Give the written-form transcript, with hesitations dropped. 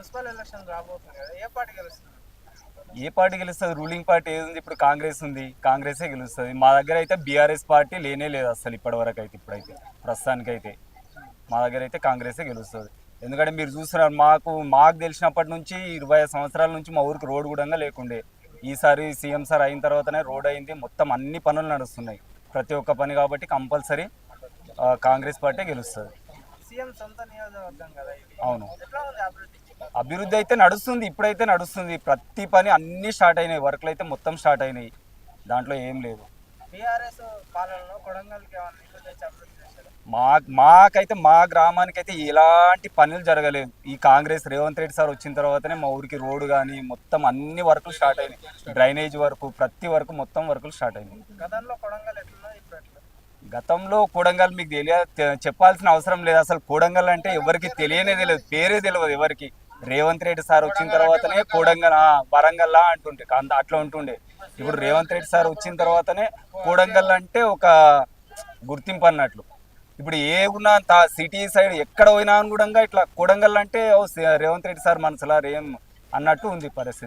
Municipal election రాబోతుంది కదా, ఏ party గెలుస్తుంది? ఏ పార్టీ గెలుస్తుంది? రూలింగ్ పార్టీ ఏది ఉంది? ఇప్పుడు కాంగ్రెస్ ఉంది, కాంగ్రెసే గెలుస్తుంది. మా దగ్గర అయితే బీఆర్ఎస్ పార్టీ లేనే లేదు అసలు ఇప్పటి వరకు అయితే. ఇప్పుడైతే ప్రస్తుతానికైతే మా దగ్గర అయితే కాంగ్రెసే గెలుస్తుంది. ఎందుకంటే మీరు చూస్తున్నారు, మాకు తెలిసినప్పటి నుంచి 25 సంవత్సరాల నుంచి మా ఊరికి రోడ్డు కూడా లేకుండే. ఈసారి సీఎం సార్ అయిన తర్వాతనే రోడ్ అయింది. మొత్తం అన్ని పనులు నడుస్తున్నాయి, ప్రతి ఒక్క పని. కాబట్టి కంపల్సరీ కాంగ్రెస్ పార్టీ గెలుస్తుంది. సీఎం సొంత నియోజకవర్గం కదా ఇది. అవును, ఎట్లా ఉంది అభివృద్ధి? అభివృద్ధి అయితే నడుస్తుంది, ఇప్పుడైతే నడుస్తుంది. ప్రతి పని అన్నీ స్టార్ట్ అయినాయి, వర్క్లు అయితే మొత్తం స్టార్ట్ అయినాయి, దాంట్లో ఏం లేదు. బీఆర్ఎస్ పాలనలో కొడంగల్కి ఏమైనా నిధులు తెచ్చి అభివృద్ధి చేశారు? మాకైతే మా గ్రామానికైతే ఎలాంటి పనులు జరగలేదు. ఈ కాంగ్రెస్ రేవంత్ రెడ్డి సార్ వచ్చిన తర్వాతనే మా ఊరికి రోడ్డు కానీ మొత్తం అన్ని వర్కులు స్టార్ట్ అయినాయి. డ్రైనేజ్ వరకు ప్రతి వరకు మొత్తం వర్కులు స్టార్ట్ అయినాయి. గతంలో కొడంగల్ ఎట్లున్నది, ఇప్పుడు ఎట్లా? గతంలో కొడంగల్ మీకు చెప్పాల్సిన అవసరం లేదు. అసలు కొడంగల్ అంటే ఎవరికి తెలియనే తెలియదు, పేరే తెలియదు ఎవరికి. రేవంత్ రెడ్డి సార్ వచ్చిన తర్వాతనే కొడంగల్ వరంగల్లా అంటుంటే అట్లా ఉంటుండే. ఇప్పుడు రేవంత్ రెడ్డి సార్ వచ్చిన తర్వాతనే కొడంగల్ అంటే ఒక గుర్తింపు అన్నట్లు. ఇప్పుడు ఏ ఉన్నా సిటీ సైడ్ ఎక్కడ పోయినా కూడా ఇట్లా కొడంగల్ అంటే రేవంత్ రెడ్డి సార్ మనసులా రేం అన్నట్టు ఉంది పరిస్థితి.